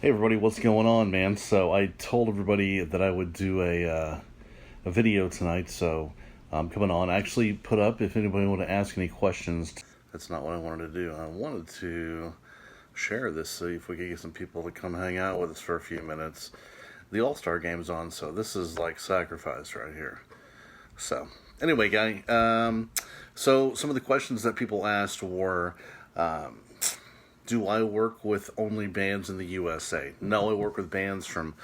Hey everybody, what's going on, man? So I told everybody that I would do a video tonight, so I'm coming on. I actually put up if anybody wanted to ask any questions. That's not what I wanted to do. I wanted to share this, see if we could get some people to come hang out with us for a few minutes. The All-Star Game's on, so this is like sacrifice right here. So anyway, guy. So some of the questions that people asked were. Do I work with only bands in the USA? No, I work with bands from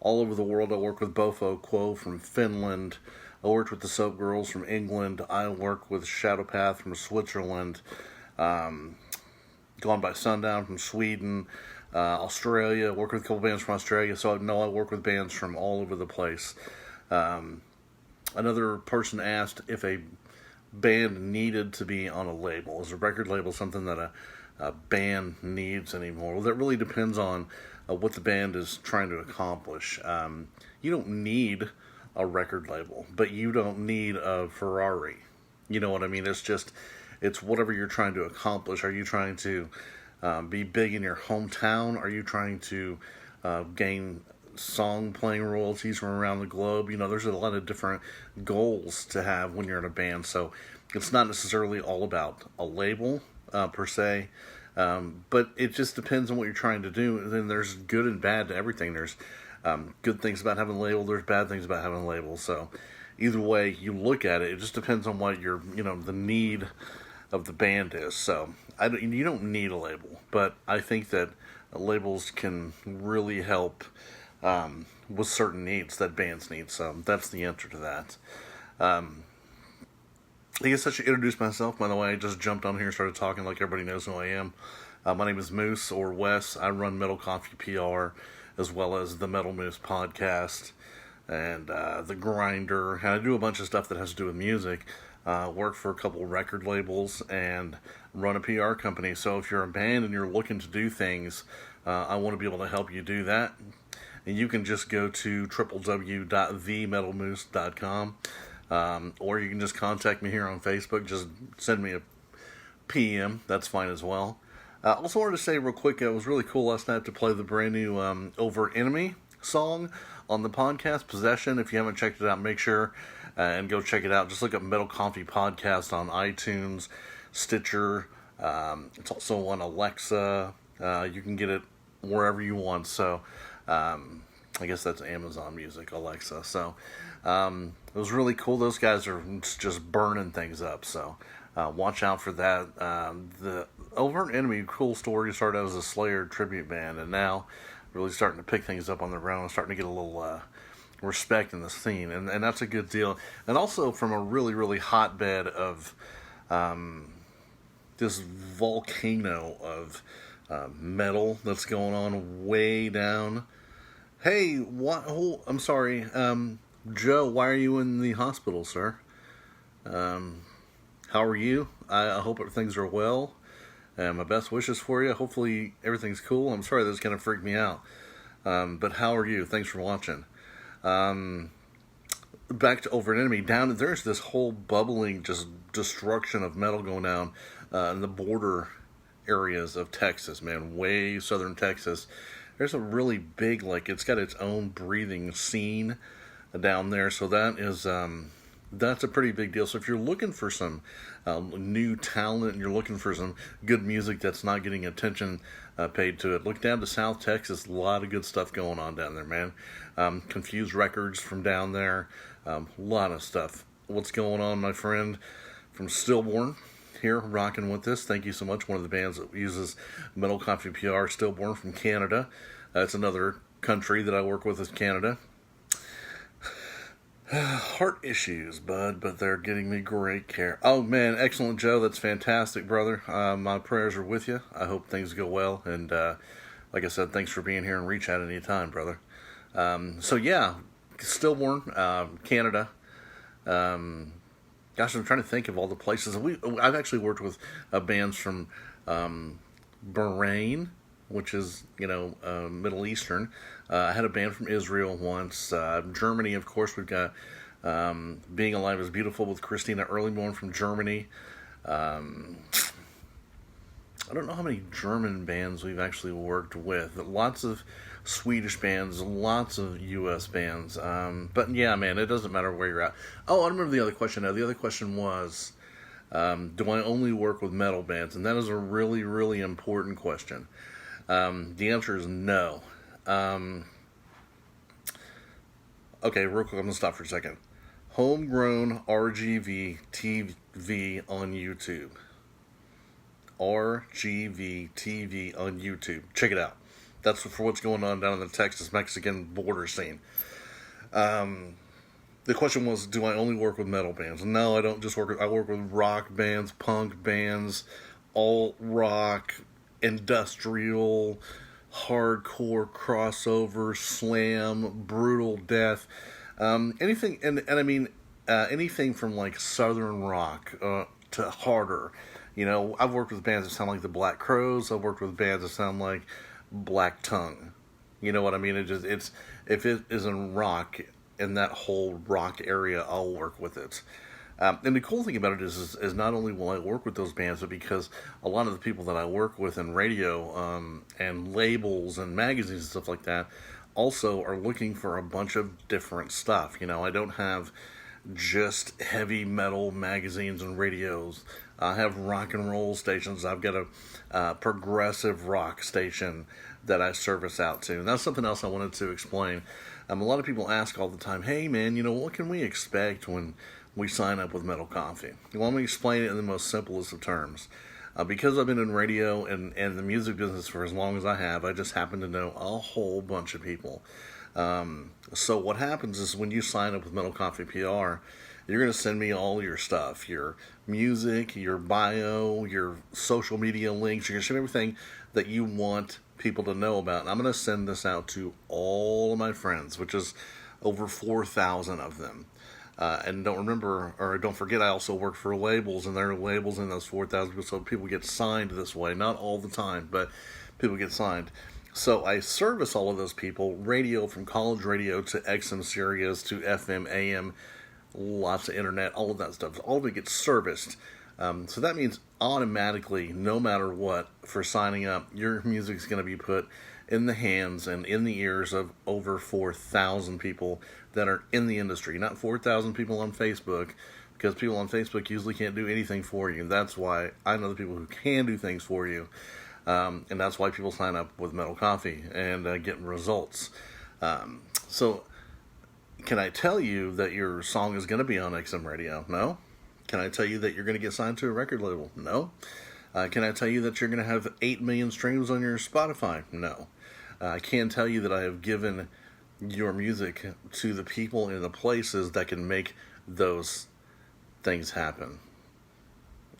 all over the world. I work with Bofo Quo from Finland. I worked with the Soap Girls from England. I work with Shadowpath from Switzerland. Gone by Sundown from Sweden. Australia. I work with a couple bands from Australia. So no, I work with bands from all over the place. Another person asked if a band needed to be on a label. Is a record label something that a band needs anymore? Well, that really depends on what the band is trying to accomplish. You don't need a record label, but you don't need a Ferrari. You know what I mean? It's whatever you're trying to accomplish. Are you trying to be big in your hometown? Are you trying to gain song playing royalties from around the globe? You know, there's a lot of different goals to have when you're in a band, so it's not necessarily all about a label per se, but it just depends on what you're trying to do. And then there's good and bad to everything. There's good things about having a label, there's bad things about having a label. So either way you look at it, it just depends on what the need of the band is. So you don't need a label, but I think that labels can really help with certain needs that bands need. So that's the answer to that. I guess I should introduce myself. By the way, I just jumped on here and started talking like everybody knows who I am. My name is Moose, or Wes. I run Metal Coffee PR, as well as the Metal Moose podcast, and the Grinder. And I do a bunch of stuff that has to do with music. Work for a couple record labels and run a PR company. So if you're a band and you're looking to do things, I want to be able to help you do that. And you can just go to www.themetalmoose.com. Or you can just contact me here on Facebook. Just send me a PM. That's fine as well. Also wanted to say real quick, it was really cool last night to play the brand new Overt Enemy song on the podcast, Possession. If you haven't checked it out, make sure and go check it out. Just look up Metal Coffee Podcast on iTunes, Stitcher. It's also on Alexa. You can get it wherever you want. So I guess that's Amazon Music, Alexa. So it was really cool. Those guys are just burning things up. So watch out for that. The Overt Enemy, cool story, started out as a Slayer tribute band, and now really starting to pick things up on their own, starting to get a little respect in the scene, and that's a good deal. And also from a really, really hotbed of this volcano of metal that's going on way down. Hey, what? Oh, I'm sorry, Joe. Why are you in the hospital, sir? How are you? I hope things are well. My best wishes for you. Hopefully everything's cool. I'm sorry this kind of freaked me out. But how are you? Thanks for watching. Back to Overt Enemy. There's this whole bubbling just destruction of metal going down in the border areas of Texas, man. Way southern Texas. There's a really big, it's got its own breathing scene down there. So that's a pretty big deal. So if you're looking for some new talent and you're looking for some good music that's not getting attention paid to it, look down to South Texas. A lot of good stuff going on down there, man. Confused Records from down there. A lot of stuff. What's going on, my friend from Stillborn here rocking with this? Thank you so much. One of the bands that uses Metal Coffee PR, Stillborn from Canada. That's another country that I work with is Canada. Heart issues, bud, but they're getting me great care. Oh, man, excellent, Joe. That's fantastic, brother. My prayers are with you. I hope things go well. And like I said, thanks for being here, and reach out anytime, brother. So, yeah, Stillborn, Canada. Gosh, I'm trying to think of all the places. I've actually worked with bands from Bahrain, which is, Middle Eastern. I had a band from Israel once. Germany, of course, we've got Being Alive is Beautiful with Christina Earlyborn from Germany. I don't know how many German bands we've actually worked with. Lots of Swedish bands, lots of U.S. bands. But yeah, man, it doesn't matter where you're at. Oh, I remember the other question now. The other question was, do I only work with metal bands? And that is a really, really important question. The answer is no. Um, okay, real quick, I'm going to stop for a second. Homegrown RGV TV on YouTube. RGV TV on YouTube. Check it out. That's for what's going on down in the Texas-Mexican border scene. The question was, do I only work with metal bands? No, I don't just work with, I work with rock bands, punk bands, alt rock, industrial, hardcore, crossover, slam, brutal death. Anything, and I mean, anything from like southern rock to harder. You know, I've worked with bands that sound like the Black Crowes. I've worked with bands that sound like Black Tongue. You know what I mean? It's if it is in rock in that whole rock area, I'll work with it. And the cool thing about it is not only will I work with those bands, but because a lot of the people that I work with in radio and labels and magazines and stuff like that also are looking for a bunch of different stuff. You know, I don't have just heavy metal magazines and radios. I have rock and roll stations. I've got a progressive rock station that I service out to. And that's something else I wanted to explain. A lot of people ask all the time, hey man, you know, what can we expect when we sign up with Metal Coffee? Well, let me explain it in the most simplest of terms. Because I've been in radio and the music business for as long as I have, I just happen to know a whole bunch of people. So what happens is when you sign up with Metal Coffee PR, you're going to send me all your stuff, your music, your bio, your social media links. You're going to send everything that you want people to know about. And I'm going to send this out to all of my friends, which is over 4,000 of them. And don't forget, I also work for labels, and there are labels in those 4,000 people, so people get signed this way. Not all the time, but people get signed. So I service all of those people, radio, from college radio to XM Sirius to FM, AM, lots of internet, all of that stuff. All of it gets serviced. So that means automatically, no matter what, for signing up, your music is going to be put in the hands and in the ears of over 4,000 people that are in the industry. Not 4,000 people on Facebook, because people on Facebook usually can't do anything for you. That's why I know the people who can do things for you. And that's why people sign up with Metal Coffee and get results. So, can I tell you that your song is going to be on XM Radio? No. Can I tell you that you're going to get signed to a record label? No. Can I tell you that you're going to have 8 million streams on your Spotify? No. I can tell you that I have given your music to the people in the places that can make those things happen.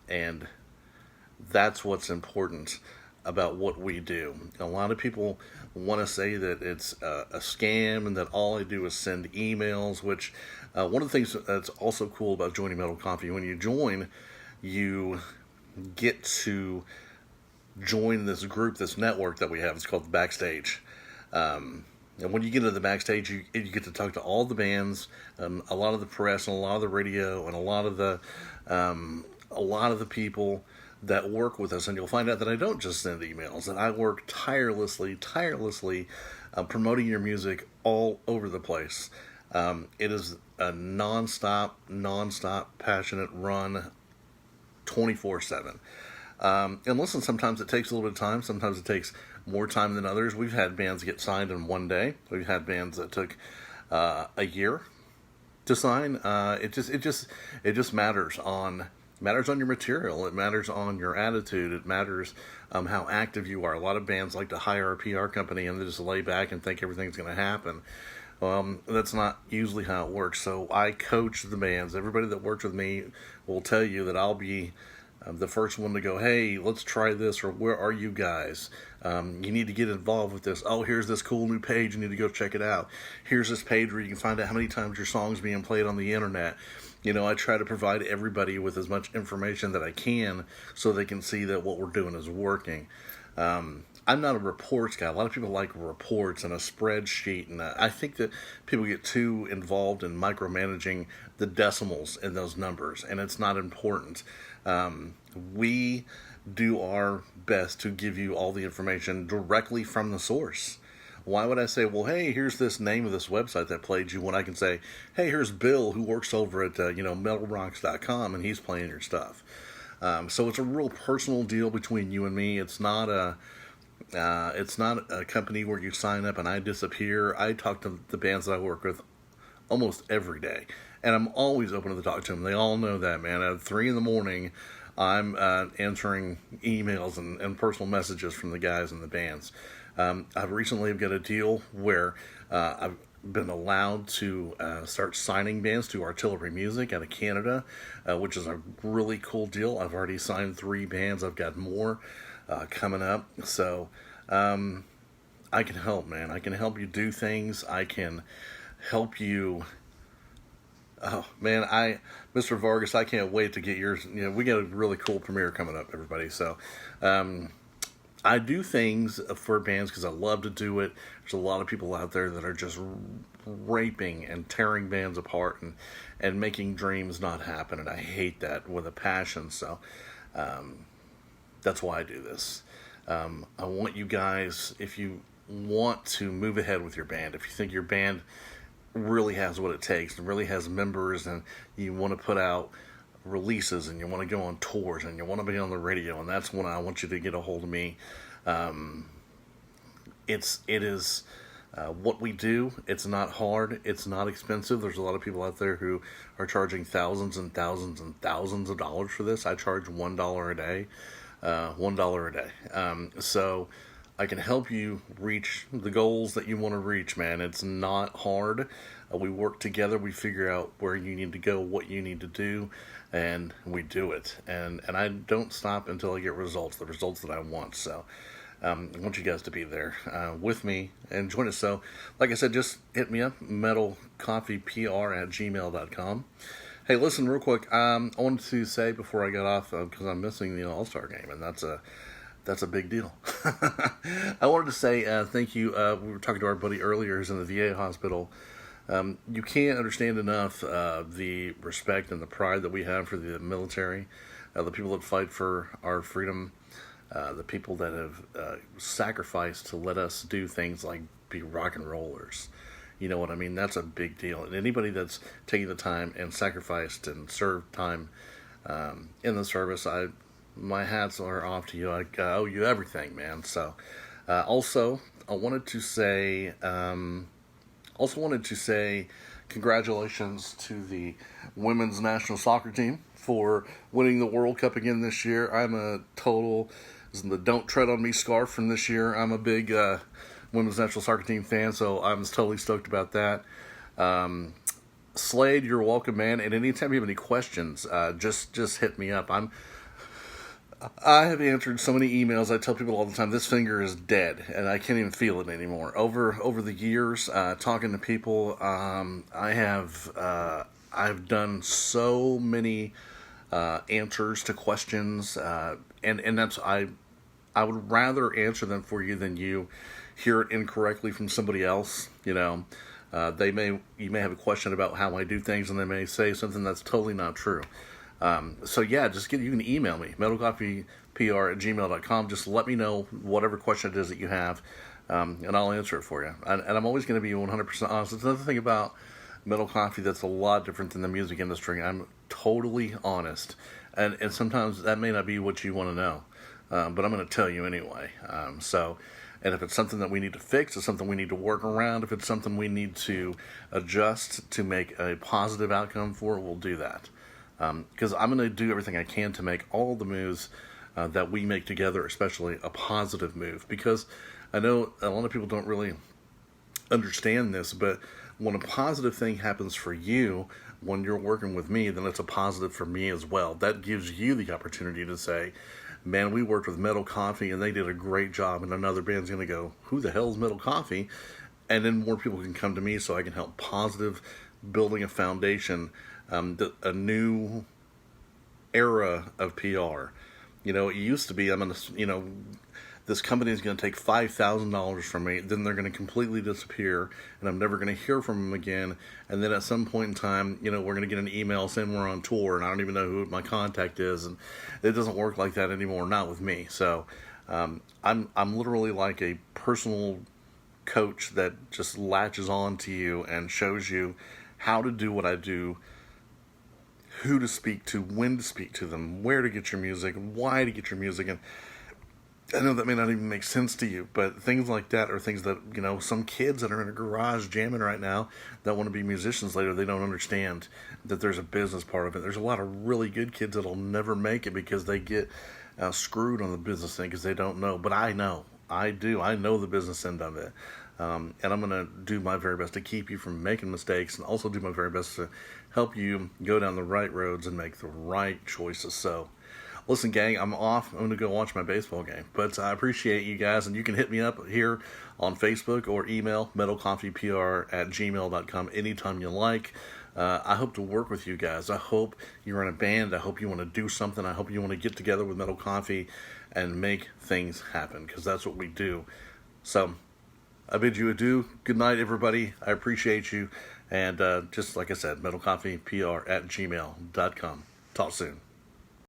And that's what's important about what we do. A lot of people want to say that it's a scam and that all I do is send emails, which one of the things that's also cool about joining Metal Coffee, when you join, you get to join this group, this network that we have. It's called the Backstage. And when you get into the Backstage, you get to talk to all the bands, a lot of the press, and a lot of the radio, and a lot of the people that work with us. And you'll find out that I don't just send emails; that I work tirelessly, promoting your music all over the place. It is a non-stop, passionate run, 24/7. And listen, sometimes it takes a little bit of time. Sometimes it takes more time than others. We've had bands get signed in one day. We've had bands that took a year to sign. It just matters on your material. It matters on your attitude. It matters how active you are. A lot of bands like to hire a PR company and they just lay back and think everything's going to happen. That's not usually how it works. So I coach the bands. Everybody that works with me will tell you that I'll be the first one to go, hey, let's try this, or where are you guys? You need to get involved with this. Oh, here's this cool new page. You need to go check it out. Here's this page where you can find out how many times your song's being played on the internet. You know, I try to provide everybody with as much information that I can so they can see that what we're doing is working. I'm not a reports guy. A lot of people like reports and a spreadsheet, and I think that people get too involved in micromanaging the decimals in those numbers, and it's not important. We do our best to give you all the information directly from the source. Why would I say, well, hey, here's this name of this website that played you, when I can say, hey, here's Bill who works over at metalrocks.com and he's playing your stuff. So it's a real personal deal between you and me. It's not a company where you sign up and I disappear. I talk to the bands that I work with almost every day, and I'm always open to talk to them. They all know that, man. At 3 a.m, I'm answering emails and personal messages from the guys in the bands. I've recently got a deal where I've been allowed to start signing bands to Artillery Music out of Canada, which is a really cool deal. I've already signed 3 bands. I've got more coming up. So I can help, man. I can help you do things. I can help you. Oh man, Mr. Vargas, I can't wait to get yours. We got a really cool premiere coming up, everybody. So I do things for bands because I love to do it. There's a lot of people out there that are just raping and tearing bands apart and making dreams not happen, and I hate that with a passion. So that's why I do this. I want you guys, if you want to move ahead with your band, if you think your band really has what it takes and really has members, and you want to put out releases and you want to go on tours and you want to be on the radio, and that's when I want you to get a hold of me. It is what we do. It's not hard. It's not expensive. There's a lot of people out there who are charging thousands and thousands and thousands of dollars for this. I charge $1 a day. $1 a day. So I can help you reach the goals that you want to reach, man. It's not hard. We work together. We figure out where you need to go, what you need to do, and we do it. And I don't stop until I get results, the results that I want. So I want you guys to be there with me and join us. So, like I said, just hit me up, metalcoffeepr@gmail.com. Hey, listen, real quick. I wanted to say before I got off, because I'm missing the All-Star game, and that's a big deal. I wanted to say thank you. We were talking to our buddy earlier who's in the VA hospital. You can't understand enough the respect and the pride that we have for the military, the people that fight for our freedom, the people that have sacrificed to let us do things like be rock and rollers. You know what I mean? That's a big deal. And anybody that's taking the time and sacrificed and served time in the service, my hats are off to you. I owe you everything, man. So, also, I wanted to say, congratulations to the women's national soccer team for winning the World Cup again this year. I'm a total, the Don't Tread on Me scarf from this year. I'm a big women's national soccer team fan, so I'm totally stoked about that. Slade, you're welcome, man. And anytime you have any questions, just hit me up. I have answered so many emails. I tell people all the time, this finger is dead, and I can't even feel it anymore. Over the years, talking to people, I've done so many answers to questions, and that's I would rather answer them for you than you hear it incorrectly from somebody else. You may have a question about how I do things, and they may say something that's totally not true. So yeah, you can email me, metalcoffeepr@gmail.com. Just let me know whatever question it is that you have, and I'll answer it for you. And I'm always going to be 100% honest. It's another thing about Metal Coffee that's a lot different than the music industry. I'm totally honest. And sometimes that may not be what you want to know, but I'm going to tell you anyway. And if it's something that we need to fix, it's something we need to work around, if it's something we need to adjust to make a positive outcome for, we'll do that. Because I'm going to do everything I can to make all the moves that we make together, especially a positive move. Because I know a lot of people don't really understand this, but when a positive thing happens for you when you're working with me, then it's a positive for me as well. That gives you the opportunity to say, man, we worked with Metal Coffee and they did a great job, and another band's going to go, who the hell is Metal Coffee? And then more people can come to me so I can help positive building a foundation, a new era of PR. It used to be, this company is going to take $5,000 from me, then they're going to completely disappear, and I'm never going to hear from them again. And then at some point in time, we're going to get an email saying we're on tour, and I don't even know who my contact is, and it doesn't work like that anymore, not with me. So I'm literally like a personal coach that just latches on to you and shows you how to do what I do, who to speak to, when to speak to them, where to get your music, why to get your music. And I know that may not even make sense to you, but things like that are things that, some kids that are in a garage jamming right now that want to be musicians later, they don't understand that there's a business part of it. There's a lot of really good kids that'll never make it because they get screwed on the business thing because they don't know. But I know. I do. I know the business end of it. And I'm going to do my very best to keep you from making mistakes and also do my very best to help you go down the right roads and make the right choices. So, listen, gang, I'm off. I'm going to go watch my baseball game. But I appreciate you guys, and you can hit me up here on Facebook or email metalcoffeepr@gmail.com anytime you like. I hope to work with you guys. I hope you're in a band. I hope you want to do something. I hope you want to get together with Metal Coffee and make things happen, because that's what we do. So, I bid you adieu. Good night, everybody. I appreciate you. And just like I said, metalcoffeepr@gmail.com. Talk soon.